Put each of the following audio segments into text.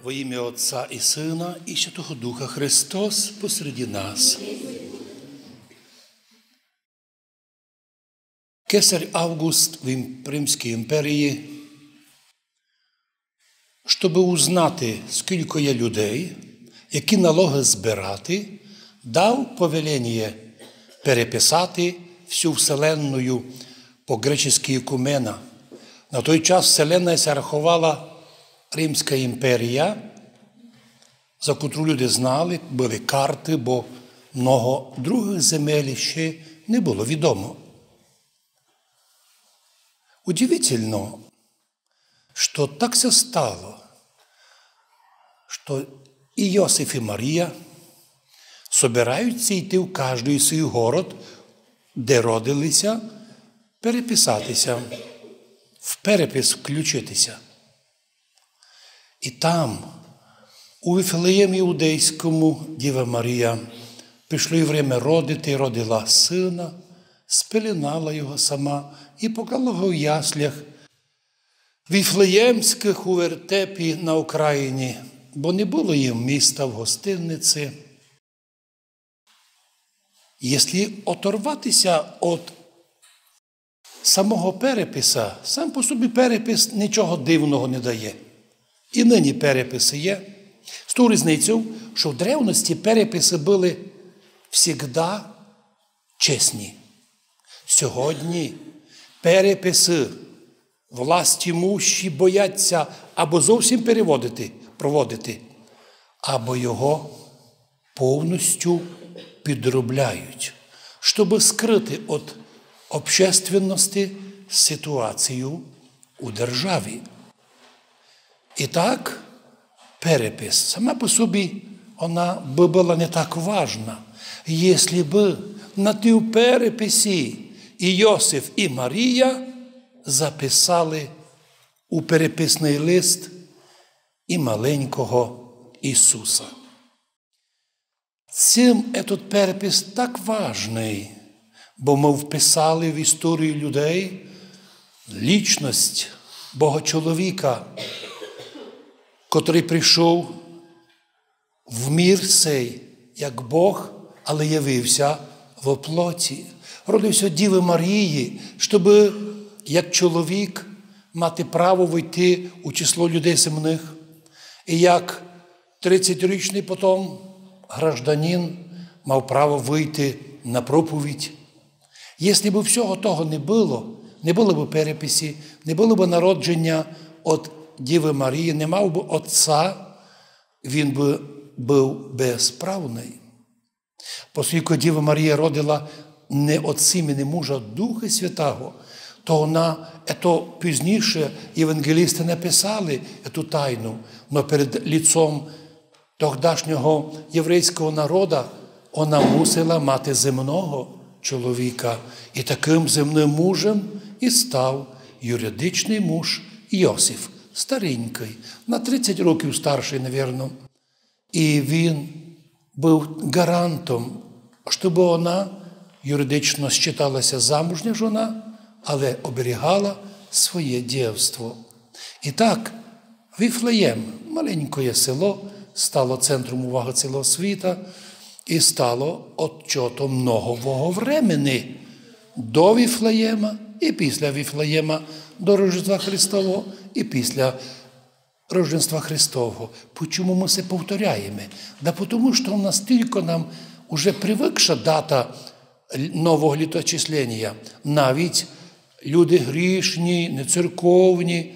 Во ім'я Отця і Сина, і Святого Духа, Христос посеред нас. Кесар Август в Римській імперії, щоб узнати, скільки є людей, які налоги збирати, дав повеління переписати всю вселенную по-гречески екумена. На той час вселенна се рахувала Римська імперія, за котру люди знали, були карти, бо много других земель ще не було відомо. Удивительно, что так се стало, что и Йосиф, и Марія собираються йти в кожний свій город, де родилися, переписатися, в перепис включитися. І там, у Вифлеємі Іудейському, Діва Марія, прийшло й время родити, родила сина, спеленала його сама і поклала його в яслях Вифлеємських у вертепі на Україні, бо не було їм міста в гостиниці. Якщо оторватися від самого переписа, сам по собі перепис нічого дивного не дає. І нині переписи є. З тою різницею, що в древності переписи були завжди чесні. Сьогодні переписи властімущі бояться або зовсім проводити, або його повністю підробляють, щоб скрити від общественності ситуацію у державі. І так, перепис сама по собі, вона би була не так важна, якщо б на тій переписі і Йосиф, і Марія записали у переписний лист і маленького Ісуса. Цим этот перепис так важний, бо ми вписали в історію людей лічність Бога-чоловіка, котрий прийшов в мір сей, як Бог, але явився в плоті. Родився Діви Марії, щоб, як чоловік, мати право війти у число людей земних. І як 30-річний потім гражданин мав право вийти на проповідь. Якщо б всього того не було б переписі, не було б народження від Діви Марії, не мав би отця, він би був безправний. Оскільки Діва Марія родила не від сімені мужа Духа Святого, то вона, пізніше євангелісти написали цю тайну, але перед лицом тогдашнього єврейського народу вона мусила мати земного чоловіка. І таким земним мужем і став юридичний муж Йосиф, старенький, на 30 років старший, мабуть. І він був гарантом, щоб вона юридично считалася замужня жона, але оберігала своє дівство. І так, Вифлеєм, маленьке село, стало центром уваги цілого світа і стало отчетом нового времени до Вифлеєма і після Вифлеєма до Рождества Христового і після Рождества Христового. Чому ми це повторяємо? Да тому, що настільки нам уже привикша дата нового літочислення. Навіть люди грішні, нецерковні,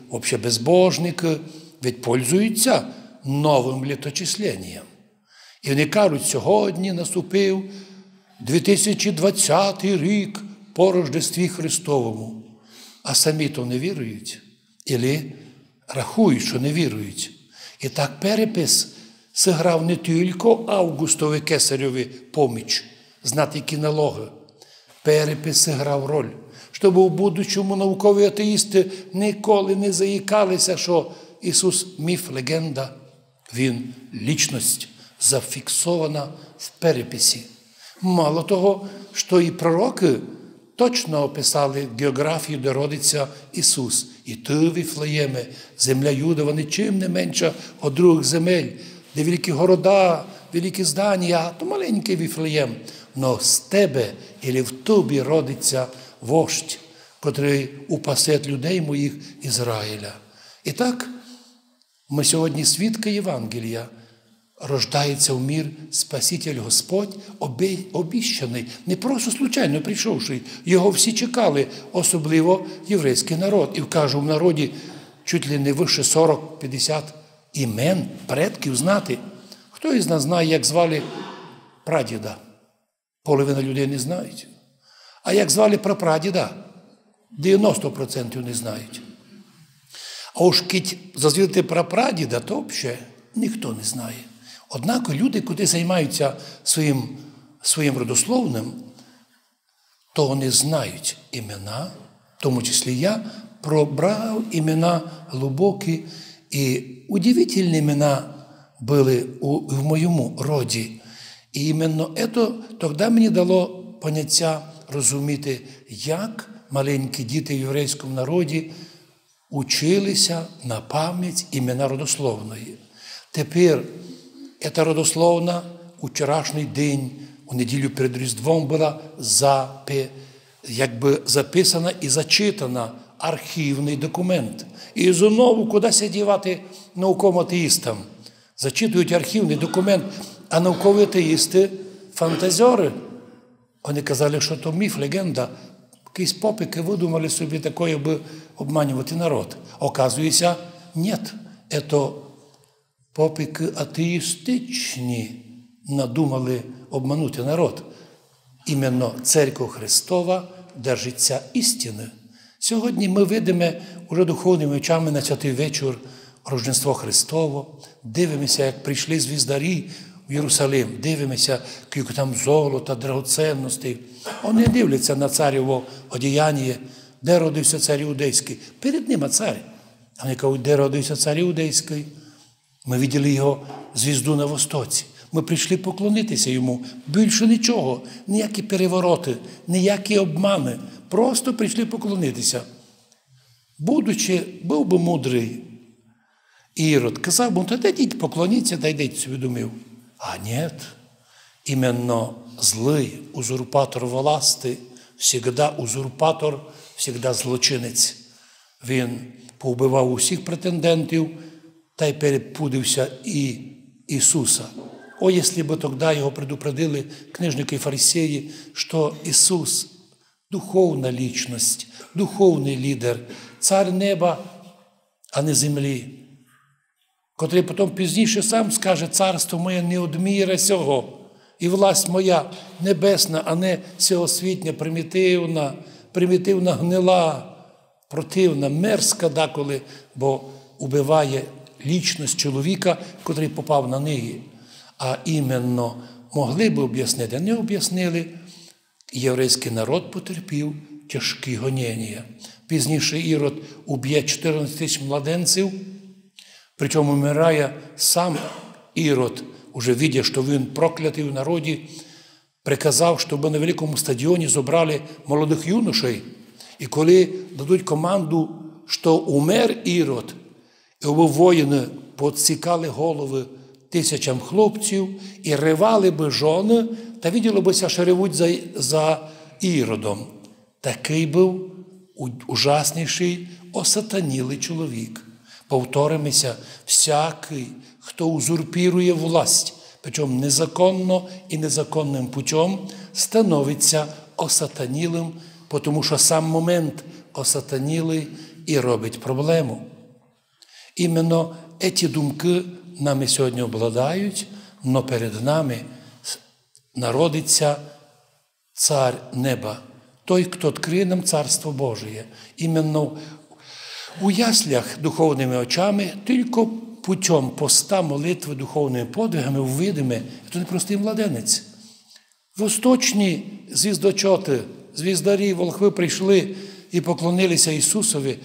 або взагалі безбожники, ведь пользуються новим літочисленням. І вони кажуть, сьогодні наступив 2020 рік по Рождестві Христовому. А самі-то не вірують. Або рахують, що не вірують. І так перепис зіграв не тільки Августові Кесареві поміч, знати які налоги. Перепис зіграв роль, щоб у будучому наукові атеїсти ніколи не заїкалися, що Ісус – міф, легенда, Він – лічність, зафіксована в переписі. Мало того, що і пророки точно описали географію, де родиться Ісус. І ти, Віфлеєме, земля Юдова, нічим не менша від других земель, де великі города, великі здання, а то маленький Віфлеєм. Но з тебе, і в тобі родиться вождь, котрий упасе людей моїх Ізраїля. І так, ми сьогодні свідки Євангелія. Рождається в мір Спаситель Господь, обіщаний, не просто случайно прийшовший. Його всі чекали, особливо єврейський народ. І кажу, в народі чуть ли не вище 40-50 імен, предків знати. Хто із нас знає, як звали прадіда? Половина людей не знають. А як звали прапрадіда? 90% не знають. А уж кіть зазвідати прапрадіда, то взагалі ніхто не знає. Однак люди, коли займаються своїм родословним, то вони знають імена, в тому числі я пробрав імена глибокі, і удивительні імена були в моєму роді. І іменно це тоді мені дало поняття розуміти, як маленькі діти в єврейському народі училися на пам'ять імена родословної. Тепер ця родословна у вчорашній день, у неділю перед Різдвом, була записана і зачитана, архівний документ. І знову кудись дівати науковим атеїстам. Зачитують архівний документ, а наукові атеїсти – фантазери. Вони казали, що то міф, легенда. Якісь попики видумали собі такое, аби обманювати народ. Оказується, ні, це попики атеїстичні надумали обманути народ. Іменно Церква Христова держиться істини. Сьогодні ми видимо уже духовними очами на святий вечір Рождество Христово, дивимося, як прийшли звіздарі в Єрусалим, дивимося, скільки там золота, драгоценностей. Вони дивляться на царєво одіяння, де родився цар Іудейський. Перед ним цар. А вони кажуть, де родився цар Іудейський? Ми бачили його звізду на востоці. Ми прийшли поклонитися йому. Більше нічого, ніякі перевороти, ніякі обмани. Просто прийшли поклонитися. Був би мудрий Ірод, казав би, та йдіть поклоніться, та йдіть собі думав. А ні, іменно злий узурпатор власти, завжди узурпатор, завжди злочинець. Він повбивав усіх претендентів, та й перепудився і Ісуса. О, якщо б тоді його предупредили книжники і фарисеї, що Ісус – духовна лічність, духовний лідер, цар неба, а не землі, котрий потім пізніше сам скаже, царство моє не од міра сього, і власть моя небесна, а не сьогосвітня, примітивна гнила, противна, мерзка деколи, бо убиває лічність чоловіка, котрий попав на неї. А іменно могли б об'яснити, а не об'яснили. Єврейський народ потерпів тяжкі гоніння. Пізніше Ірод уб'є 14 тисяч младенців, причому вмирає сам Ірод, уже видя, що він проклятий в народі, приказав, щоб на великому стадіоні зібрали молодих юношей. І коли дадуть команду, що умер Ірод, і воїни підсікали голови тисячам хлопців і ривали би жони, та виділо бися, що ревуть за Іродом. Такий був ужасніший, осатанілий чоловік. Повторимося, всякий, хто узурпірує власть, причому незаконно і незаконним путем, становиться осатанілим, тому що сам момент осатанілий і робить проблему. Іменно ці думки нами сьогодні обладають, но перед нами народиться Цар неба, той, хто відкриє нам Царство Божие. Іменно у яслях духовними очами, тільки путем поста, молитви, духовними подвигами увидимо, це не простий младенець. Восточні звіздочоти, звіздарі, волхви прийшли і поклонилися Ісусові,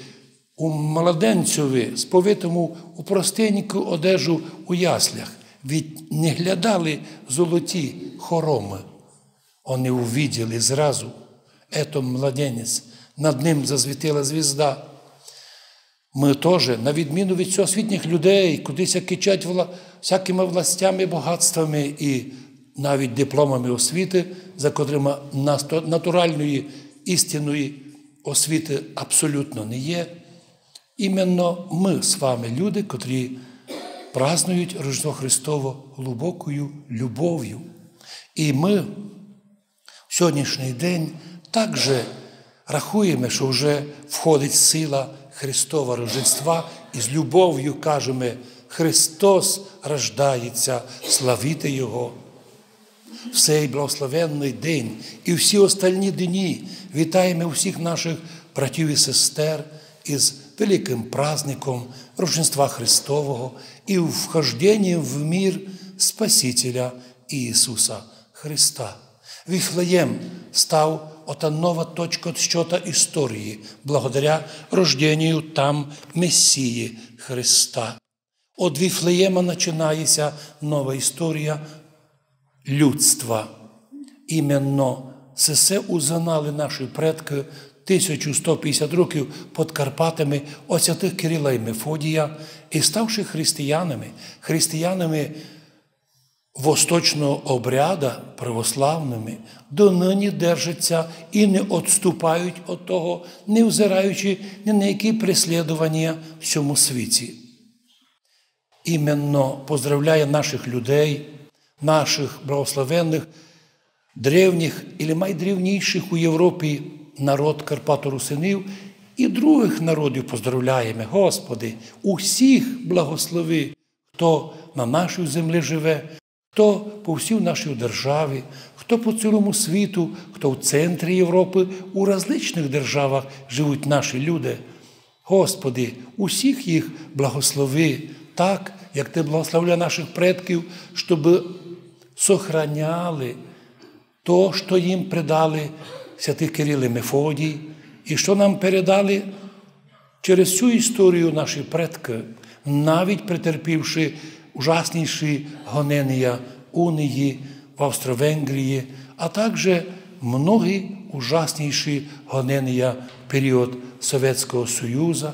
у младенцеві, сповитому у простеньку одежу у яслях. Ведь не глядали золоті хороми. Вони увиділи зразу это младенець, над ним засвітила звізда. Ми теж, на відміну від всеосвітніх людей, кудись кичать всякими властями, багатствами і навіть дипломами освіти, за котрими натуральної, істинної освіти абсолютно не є. Іменно ми з вами люди, котрі празднують Рождество Христово глибокою любов'ю. І ми в сьогоднішній день також рахуємо, що вже входить сила Христова Рождества, і з любов'ю кажемо: Христос рождається, славіте Його. В цей благословенний день і всі остальні дні вітаємо всіх наших братів і сестер із великим праздником Рождества Христового і вхожденням в мир Спасителя Ісуса Христа. Вифлеєм став ота нова точка отсчета історії, благодаря рожденню там Месії Христа. От Вифлеєма починається нова історія людства. Іменно це все узнали наші предки 1150 років під Карпатами от святих Кирила і Мефодія, і ставши християнами восточного обряда, православними, донині держаться і не відступають від того, не взираючи ні на які переслідування в цьому світі. Іменно поздравляє наших людей, наших благословенних, древніх і найдревніших у Європі народ Карпато-Русинів і других народів поздравляємо. Господи, усіх благослови, хто на нашій землі живе, хто по всій нашій державі, хто по цілому світу, хто в центрі Європи, у различних державах живуть наші люди. Господи, усіх їх благослови так, як Ти благословляв наших предків, щоб сохраняли то, що їм передали святий Кирил і Мефодій, і що нам передали через цю історію наші предки, навіть претерпівши ужасніші гонення унії в Австро-Венгрії, а також многі ужасніші гонення в період Совєтського Союзу,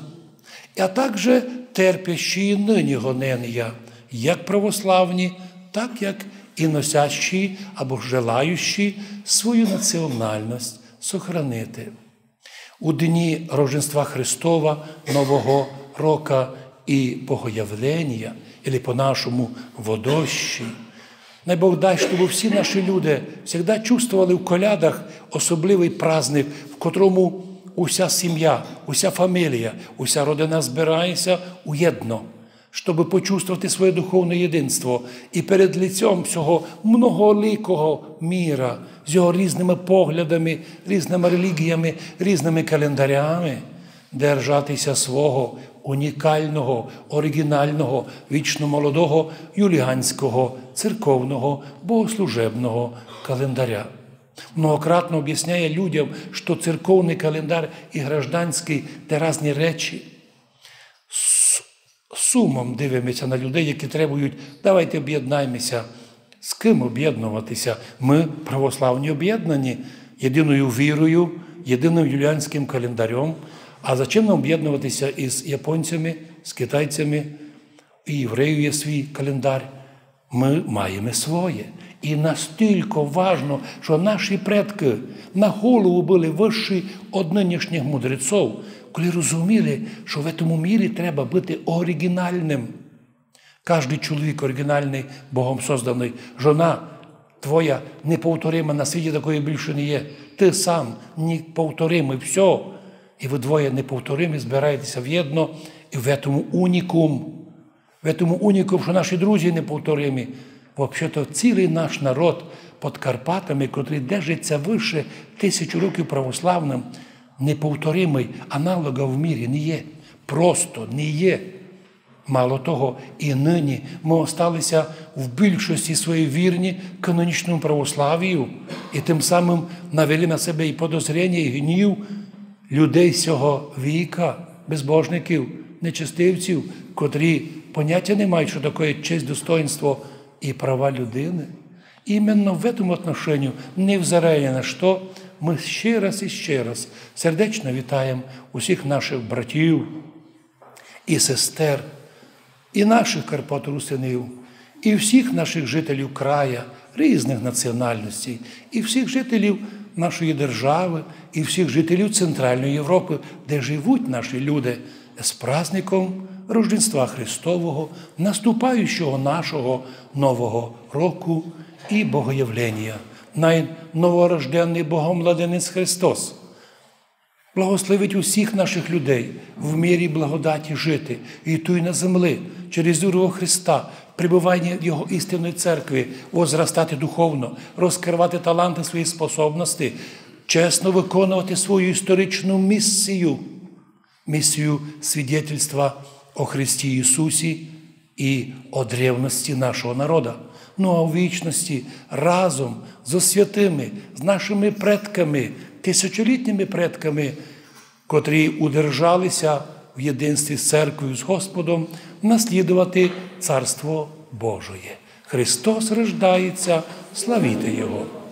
а також терпящі нині гонення, як православні, так як і носящі або желаючі свою національність сохранити. У дні Рождества Христова, Нового року і Богоявлення, або по-нашому Водощі, най Бог дай, щоб всі наші люди завжди чувствували в колядах особливий праздник, в котрому уся сім'я, уся фамілія, уся родина збирається уєдно, щоб почувствувати своє духовне єдинство і перед лицем цього многоликого міра, з його різними поглядами, різними релігіями, різними календарями, держатися свого унікального, оригінального, вічно молодого юліанського церковного богослужебного календаря. Многократно об'ясняє людям, що церковний календар і гражданський – це різні речі. Сумом дивимося на людей, які требують: давайте об'єднаємося. З ким об'єднуватися? Ми православні об'єднані єдиною вірою, єдиним юліанським календарем. А зачем нам об'єднуватися із японцями, з китайцями? І євреїв є свій календар. Ми маємо своє. І настільки важливо, що наші предки на голову були вищі від нинішніх мудреців, коли розуміли, що в цьому мірі треба бути оригінальним. Кожен чоловік оригінальний, Богом созданий. Жона твоя неповторима, на світі такої більше не є. Ти сам неповторимий, все. І ви двоє неповторимі збираєтеся в єдно, і в цьому унікум. В цьому унікум, що наші друзі неповторимі. Взагалі-то цілий наш народ під Карпатами, котрий держиться вище 1000 років православним, неповторимий, аналога в мірі не є. Просто не є. Мало того, і нині ми осталися в більшості своїй вірні канонічному православію, і тим самим навели на себе і подозріння, і гнів людей цього віка, безбожників, нечестивців, котрі поняття не мають, що таке честь, достоинство і права людини. Іменно в цьому отношенні, невзирає на що, ми ще раз і ще раз сердечно вітаємо усіх наших братів і сестер, і наших Карпат-Русинів, і всіх наших жителів краю, різних національностей, і всіх жителів нашої держави, і всіх жителів Центральної Європи, де живуть наші люди, з праздником Рождества Христового, наступаючого нашого Нового року і Богоявлення. Новорожденний Богомладенець Христос благословить усіх наших людей в мирі благодаті жити, і ту й на землі, через віру во Христа, пребування Його істинної церкви, возростати духовно, розкривати таланти свої способності, чесно виконувати свою історичну місію свідетельства о Христі Ісусі і о древності нашого народу. Ну а у вічності разом з святими, з нашими предками, тисячолітніми предками, котрі удержалися в єдинстві з церквою, з Господом, наслідувати Царство Божоє. Христос рождається, славіте Його!